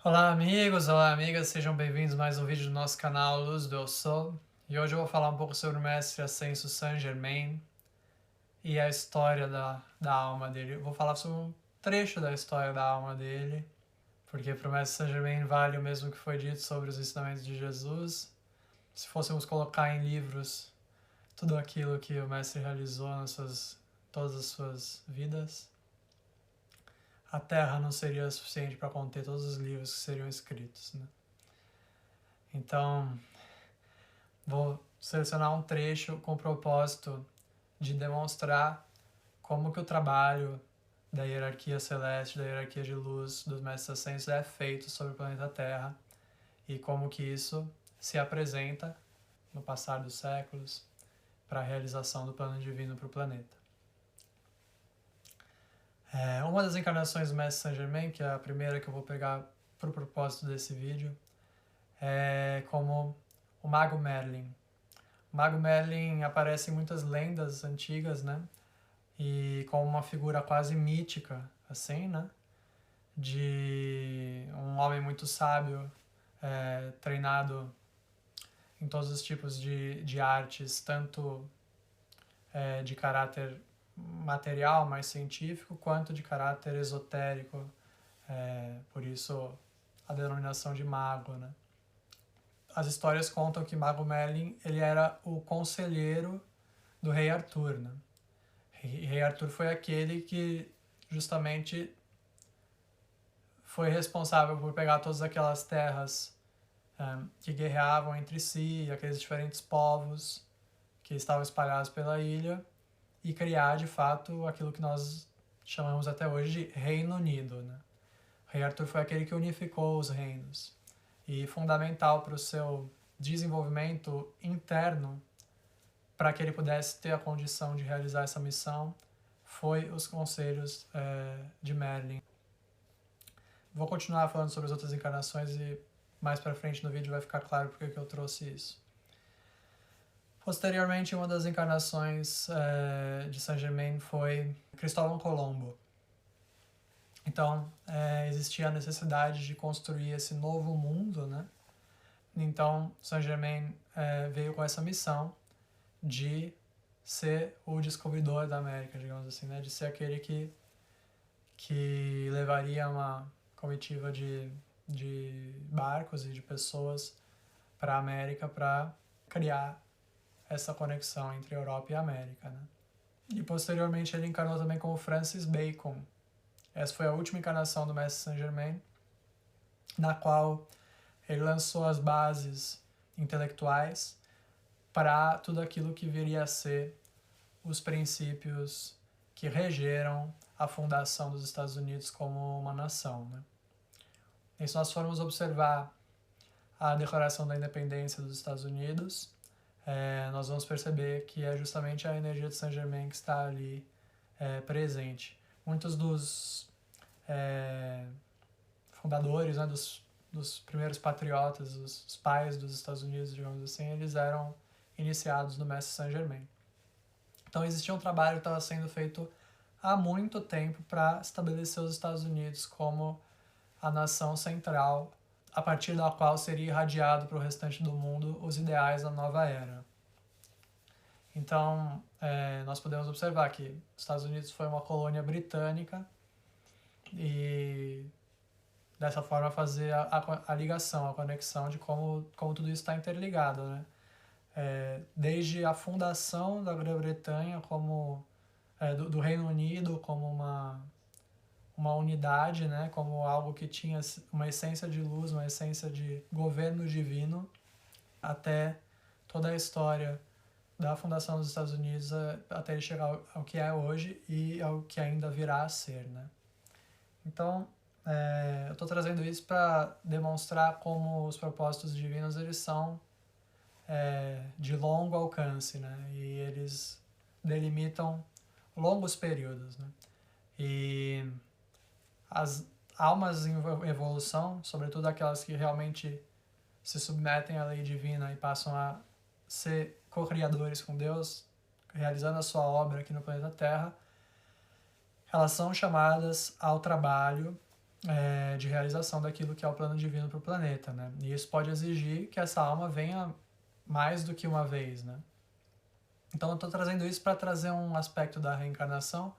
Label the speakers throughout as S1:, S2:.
S1: Olá amigos, olá amigas, sejam bem-vindos a mais um vídeo do nosso canal Luz do Eu Sou. E hoje eu vou falar um pouco sobre o mestre Ascenso Saint Germain e a história da alma dele. Eu vou falar sobre um trecho da história da alma dele, porque para o mestre Saint Germain vale o mesmo que foi dito sobre os ensinamentos de Jesus. Se fôssemos colocar em livros tudo aquilo que o mestre realizou todas as suas vidas, a Terra não seria suficiente para conter todos os livros que seriam escritos, né? Então, vou selecionar um trecho com o propósito de demonstrar como que o trabalho da hierarquia celeste, da hierarquia de luz dos mestres ascensos é feito sobre o planeta Terra e como que isso se apresenta no passar dos séculos para a realização do plano divino para o planeta. Uma das encarnações do mestre Saint Germain, que é a primeira que eu vou pegar para o propósito desse vídeo, é como o Mago Merlin. O Mago Merlin aparece em muitas lendas antigas, né? E como uma figura quase mítica, assim, né? De um homem muito sábio, treinado em todos os tipos de artes, tanto de caráter material, mais científico, quanto de caráter esotérico, por isso a denominação de mago, né? As histórias contam que Mago Merlin ele era o conselheiro do rei Arthur, né? Rei Arthur foi aquele que justamente foi responsável por pegar todas aquelas terras que guerreavam entre si, aqueles diferentes povos que estavam espalhados pela ilha, e criar de fato aquilo que nós chamamos até hoje de Reino Unido, né? O rei Arthur foi aquele que unificou os reinos, e fundamental para o seu desenvolvimento interno, para que ele pudesse ter a condição de realizar essa missão, foi os conselhos de Merlin. Vou continuar falando sobre as outras encarnações e mais pra frente no vídeo vai ficar claro porque que eu trouxe isso. Posteriormente, uma das encarnações de Saint Germain foi Cristóvão Colombo. Então, existia a necessidade de construir esse novo mundo, né? Então, Saint Germain veio com essa missão de ser o descobridor da América, digamos assim, né? De ser aquele que levaria uma comitiva de barcos e de pessoas para a América para criar essa conexão entre Europa e América, né? E posteriormente ele encarnou também como Francis Bacon. Essa foi a última encarnação do mestre Saint Germain, na qual ele lançou as bases intelectuais para tudo aquilo que viria a ser os princípios que regeram a fundação dos Estados Unidos como uma nação, né? E se nós formos observar a Declaração da Independência dos Estados Unidos, nós vamos perceber que é justamente a energia de Saint Germain que está ali presente. Muitos dos fundadores, né, dos primeiros patriotas, os pais dos Estados Unidos, digamos assim, eles eram iniciados no mestre Saint Germain. Então existia um trabalho que estava sendo feito há muito tempo para estabelecer os Estados Unidos como a nação central, a partir da qual seria irradiado para o restante do mundo os ideais da nova era. Então, nós podemos observar que os Estados Unidos foi uma colônia britânica e dessa forma fazer a ligação, a conexão de como tudo isso está interligado, né? Desde a fundação da Grã-Bretanha como do Reino Unido como uma unidade, né, como algo que tinha uma essência de luz, uma essência de governo divino, até toda a história da fundação dos Estados Unidos até ele chegar ao que é hoje e ao que ainda virá a ser, né? Então, eu estou trazendo isso para demonstrar como os propósitos divinos eles são de longo alcance, né? E eles delimitam longos períodos, né? E as almas em evolução, sobretudo aquelas que realmente se submetem à lei divina e passam a ser co-criadores com Deus, realizando a sua obra aqui no planeta Terra, elas são chamadas ao trabalho de realização daquilo que é o plano divino para o planeta, né? E isso pode exigir que essa alma venha mais do que uma vez, né? Então eu estou trazendo isso para trazer um aspecto da reencarnação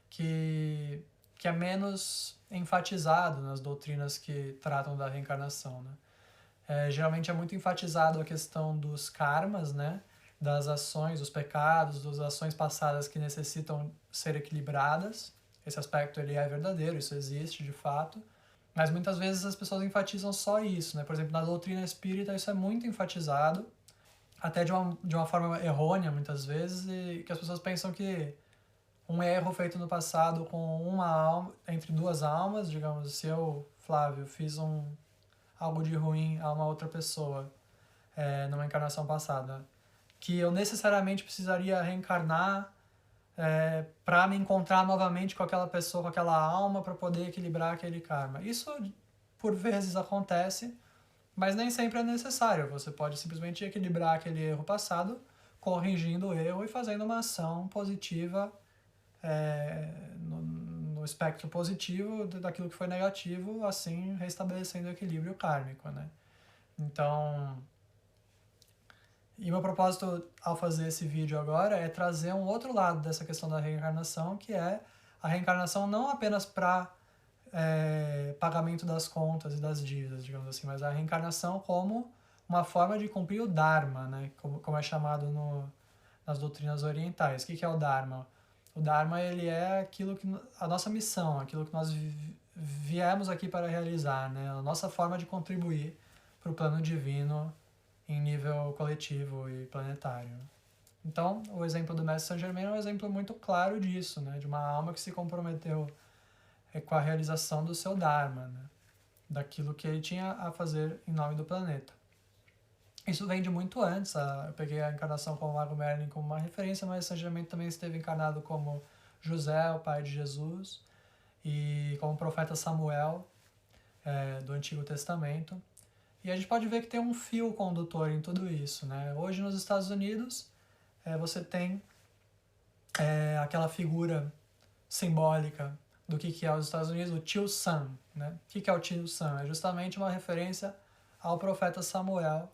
S1: que é menos enfatizado nas doutrinas que tratam da reencarnação, né? Geralmente é muito enfatizado a questão dos karmas, né? Das ações, dos pecados, das ações passadas que necessitam ser equilibradas. Esse aspecto ele é verdadeiro, isso existe de fato. Mas muitas vezes as pessoas enfatizam só isso, né? Por exemplo, na doutrina espírita isso é muito enfatizado, até de uma forma errônea muitas vezes, e que as pessoas pensam que um erro feito no passado com uma alma, entre duas almas, digamos, se eu, Flávio, fiz algo de ruim a uma outra pessoa numa encarnação passada, que eu necessariamente precisaria reencarnar para me encontrar novamente com aquela pessoa, com aquela alma, para poder equilibrar aquele karma. Isso, por vezes, acontece, mas nem sempre é necessário. Você pode simplesmente equilibrar aquele erro passado, corrigindo o erro e fazendo uma ação positiva no espectro positivo daquilo que foi negativo, assim restabelecendo o equilíbrio kármico, né? Então, e meu propósito ao fazer esse vídeo agora é trazer um outro lado dessa questão da reencarnação, que é a reencarnação não apenas para pagamento das contas e das dívidas, digamos assim, mas a reencarnação como uma forma de cumprir o Dharma, né? Como é chamado nas doutrinas orientais. O que é o Dharma? O Dharma ele é aquilo que a nossa missão, aquilo que nós viemos aqui para realizar, né? A nossa forma de contribuir para o plano divino em nível coletivo e planetário. Então, o exemplo do Mestre Saint Germain é um exemplo muito claro disso, né? De uma alma que se comprometeu com a realização do seu Dharma, né? Daquilo que ele tinha a fazer em nome do planeta. Isso vem de muito antes. Eu peguei a encarnação como Mago Merlin como uma referência, mas Saint Germain também esteve encarnado como José, o pai de Jesus, e como profeta Samuel, do Antigo Testamento. E a gente pode ver que tem um fio condutor em tudo isso, né? Hoje nos Estados Unidos você tem aquela figura simbólica do que é os Estados Unidos, o Tio Sam, né? O que é o Tio Sam? É justamente uma referência ao profeta Samuel,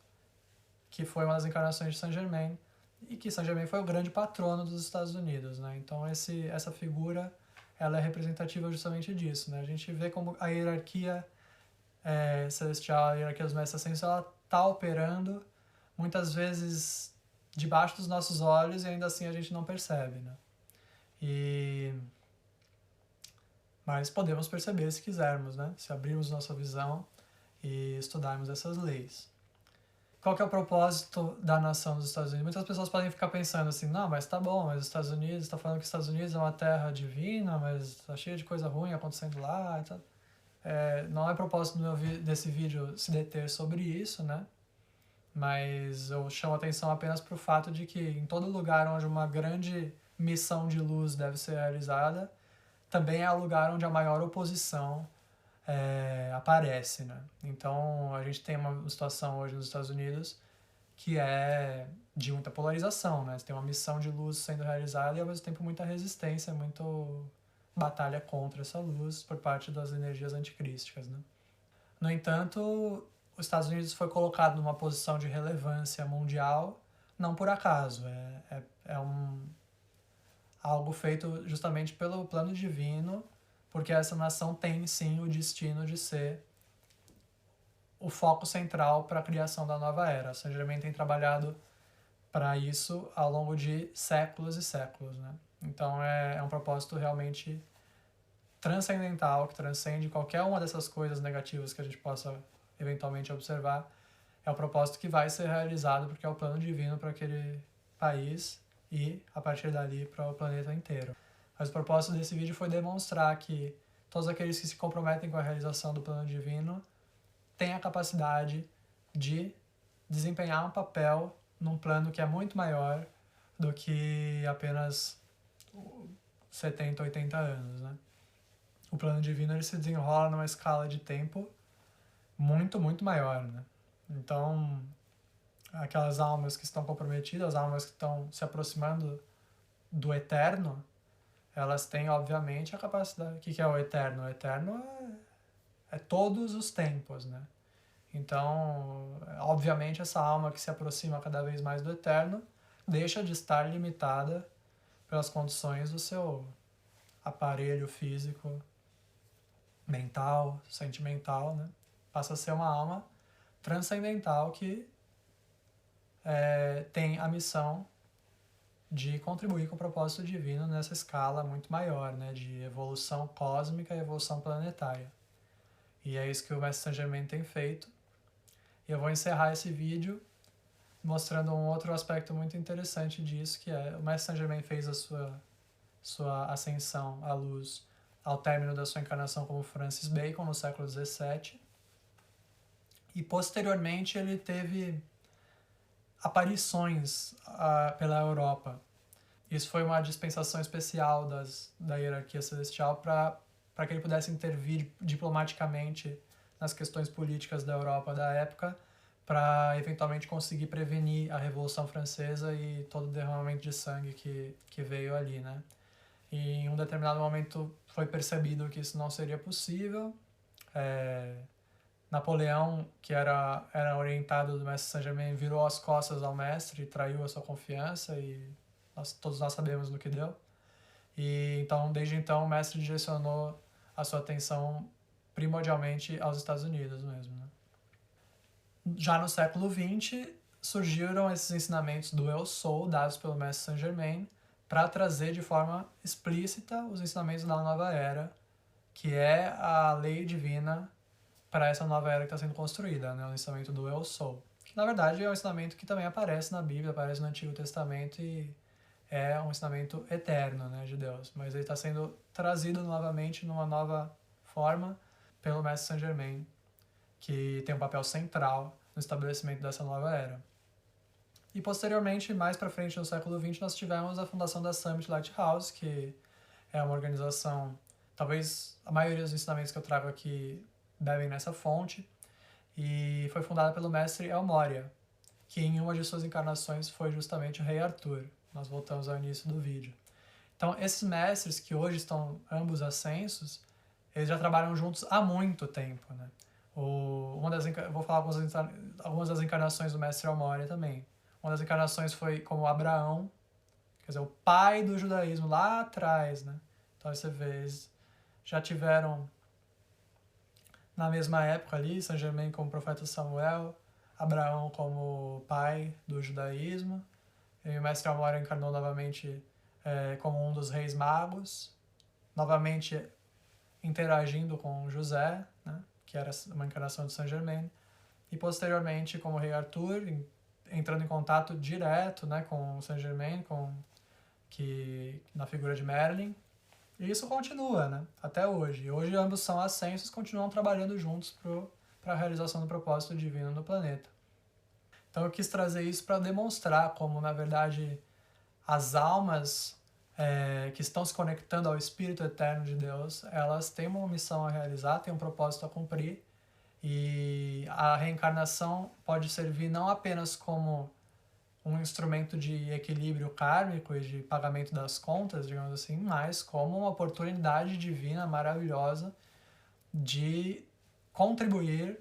S1: que foi uma das encarnações de Saint Germain, e que Saint Germain foi o grande patrono dos Estados Unidos, né? Então essa figura ela é representativa justamente disso, né? A gente vê como a hierarquia celestial, a hierarquia dos mestres ascensos, ela está operando muitas vezes debaixo dos nossos olhos e ainda assim a gente não percebe, né? Mas podemos perceber se quisermos, né? Se abrirmos nossa visão e estudarmos essas leis. Qual que é o propósito da nação dos Estados Unidos? Muitas pessoas podem ficar pensando assim, não, mas tá bom, mas os Estados Unidos, está falando que os Estados Unidos é uma terra divina, mas tá cheia de coisa ruim acontecendo lá e tal. Não é propósito desse vídeo se deter sobre isso, né? Mas eu chamo a atenção apenas para o fato de que em todo lugar onde uma grande missão de luz deve ser realizada, também é o lugar onde a maior oposição aparece, né? Então a gente tem uma situação hoje nos Estados Unidos que é de muita polarização, né? Você tem uma missão de luz sendo realizada e ao mesmo tempo muita resistência, muito batalha contra essa luz por parte das energias anticrísticas, né? No entanto, os Estados Unidos foi colocado numa posição de relevância mundial não por acaso, algo feito justamente pelo plano divino, porque essa nação tem sim o destino de ser o foco central para a criação da nova era. Saint Germain tem trabalhado para isso ao longo de séculos e séculos, né? Então é um propósito realmente transcendental, que transcende qualquer uma dessas coisas negativas que a gente possa eventualmente observar. É o propósito que vai ser realizado porque é o plano divino para aquele país e, a partir dali, para o planeta inteiro. Mas o propósito desse vídeo foi demonstrar que todos aqueles que se comprometem com a realização do plano divino têm a capacidade de desempenhar um papel num plano que é muito maior do que apenas 70, 80 anos, né? O plano divino ele se desenrola numa escala de tempo muito, muito maior, né? Então, aquelas almas que estão comprometidas, as almas que estão se aproximando do eterno, elas têm, obviamente, a capacidade... O que é o eterno? O eterno é todos os tempos, né? Então, obviamente, essa alma que se aproxima cada vez mais do eterno deixa de estar limitada pelas condições do seu aparelho físico, mental, sentimental, né? Passa a ser uma alma transcendental que tem a missão de contribuir com o propósito divino nessa escala muito maior, né? De evolução cósmica e evolução planetária. E é isso que o Mestre Saint Germain tem feito. E eu vou encerrar esse vídeo mostrando um outro aspecto muito interessante disso, que é o Mestre Saint Germain fez a sua ascensão à luz ao término da sua encarnação como Francis Bacon no século XVII. E posteriormente ele teve aparições pela Europa. Isso foi uma dispensação especial da hierarquia celestial para que ele pudesse intervir diplomaticamente nas questões políticas da Europa da época, para eventualmente conseguir prevenir a Revolução Francesa e todo o derramamento de sangue que veio ali, né? E em um determinado momento foi percebido que isso não seria possível. Napoleão, que era orientado do Mestre Saint-Germain, virou as costas ao mestre e traiu a sua confiança, e todos nós sabemos no que deu. E então, desde então, o mestre direcionou a sua atenção primordialmente aos Estados Unidos mesmo, né? Já no século XX, surgiram esses ensinamentos do Eu Sou, dados pelo Mestre Saint-Germain, para trazer de forma explícita os ensinamentos da nova era, que é a lei divina para essa nova era que está sendo construída, né? O ensinamento do Eu Sou. Que, na verdade, é um ensinamento que também aparece na Bíblia, aparece no Antigo Testamento e é um ensinamento eterno, né, de Deus. Mas ele está sendo trazido novamente numa nova forma pelo Mestre Saint-Germain, que tem um papel central no estabelecimento dessa nova era. E posteriormente, mais para frente no século XX, nós tivemos a fundação da Summit Lighthouse, que é uma organização, talvez a maioria dos ensinamentos que eu trago aqui bebem nessa fonte, e foi fundada pelo mestre El Morya, que em uma de suas encarnações foi justamente o Rei Arthur. Nós voltamos ao início do vídeo. Então, esses mestres que hoje estão ambos ascensos, eles já trabalham juntos há muito tempo, né? Vou falar algumas das encarnações do mestre El Morya também. Uma das encarnações foi como Abraão, quer dizer, o pai do judaísmo lá atrás, né? Então você vê, eles já tiveram na mesma época ali, Saint Germain como profeta Samuel, Abraão como pai do judaísmo, e o mestre El Morya encarnou novamente como um dos reis magos, novamente interagindo com José, né, que era uma encarnação de Saint Germain, e posteriormente como rei Arthur, entrando em contato direto, né, com Saint Germain, na figura de Merlin. E isso continua, né, até hoje. Hoje ambos são ascensos, continuam trabalhando juntos para a realização do propósito divino no planeta. Então eu quis trazer isso para demonstrar como, na verdade, as almas que estão se conectando ao Espírito Eterno de Deus, elas têm uma missão a realizar, têm um propósito a cumprir, e a reencarnação pode servir não apenas como um instrumento de equilíbrio kármico e de pagamento das contas, digamos assim, mas como uma oportunidade divina maravilhosa de contribuir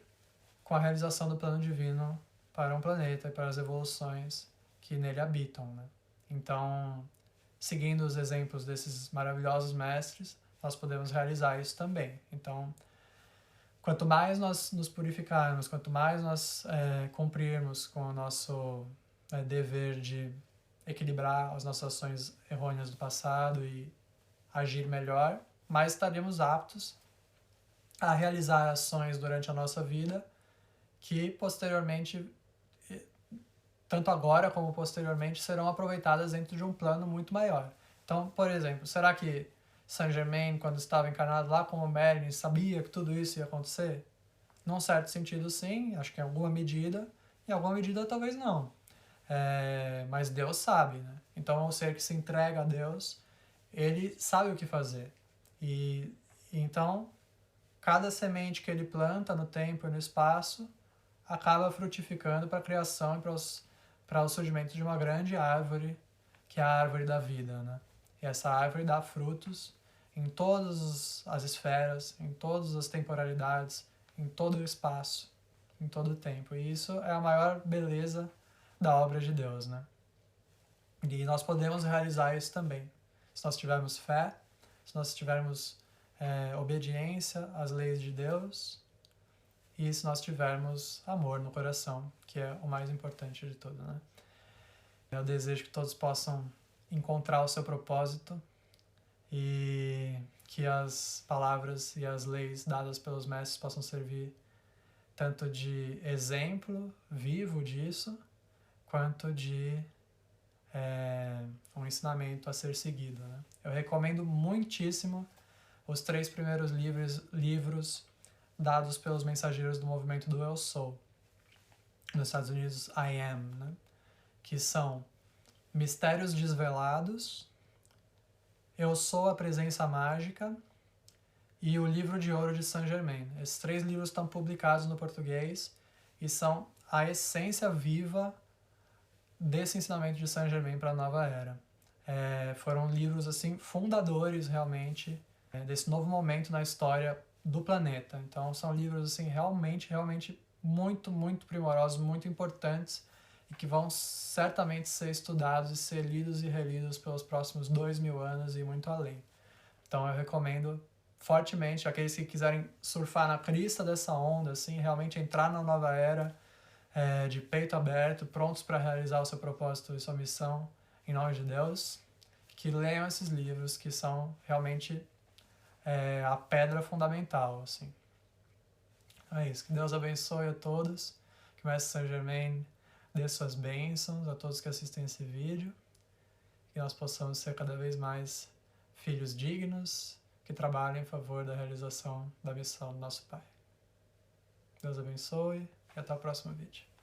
S1: com a realização do plano divino para um planeta e para as evoluções que nele habitam, né? Então, seguindo os exemplos desses maravilhosos mestres, nós podemos realizar isso também. Então, quanto mais nós nos purificarmos, quanto mais nós cumprirmos com o nosso dever de equilibrar as nossas ações errôneas do passado e agir melhor, mais estaremos aptos a realizar ações durante a nossa vida que posteriormente, tanto agora como posteriormente, serão aproveitadas dentro de um plano muito maior. Então, por exemplo, será que Saint Germain, quando estava encarnado lá como Merlin, sabia que tudo isso ia acontecer? Num certo sentido, sim, acho que em alguma medida talvez não. Mas Deus sabe, né? Então, o ser que se entrega a Deus, ele sabe o que fazer. E então, cada semente que ele planta no tempo e no espaço acaba frutificando para a criação e para o surgimento de uma grande árvore, que é a árvore da vida, né? E essa árvore dá frutos, em todas as esferas, em todas as temporalidades, em todo o espaço, em todo o tempo. E isso é a maior beleza da obra de Deus, né? E nós podemos realizar isso também. Se nós tivermos fé, se nós tivermos obediência às leis de Deus e se nós tivermos amor no coração, que é o mais importante de tudo, né? Eu desejo que todos possam encontrar o seu propósito e que as palavras e as leis dadas pelos mestres possam servir tanto de exemplo vivo disso, quanto de um ensinamento a ser seguido, né? Eu recomendo muitíssimo os 3 primeiros livros dados pelos mensageiros do movimento do Eu Sou, nos Estados Unidos, I Am, né? Que são Mistérios Desvelados, Eu Sou a Presença Mágica e o Livro de Ouro de Saint Germain. Esses 3 livros estão publicados no português e são a essência viva desse ensinamento de Saint Germain para a nova era. Foram livros assim fundadores realmente desse novo momento na história do planeta. Então são livros assim realmente muito, muito primorosos, muito importantes e que vão certamente ser estudados e ser lidos e relidos pelos próximos 2000 anos e muito além. Então eu recomendo fortemente aqueles que quiserem surfar na crista dessa onda, assim, realmente entrar na nova era de peito aberto, prontos para realizar o seu propósito e sua missão em nome de Deus, que leiam esses livros que são realmente a pedra fundamental, assim. É isso, que Deus abençoe a todos, que o Mestre Saint Germain dê suas bênçãos a todos que assistem esse vídeo, que nós possamos ser cada vez mais filhos dignos, que trabalhem em favor da realização da missão do nosso Pai. Deus abençoe e até o próximo vídeo.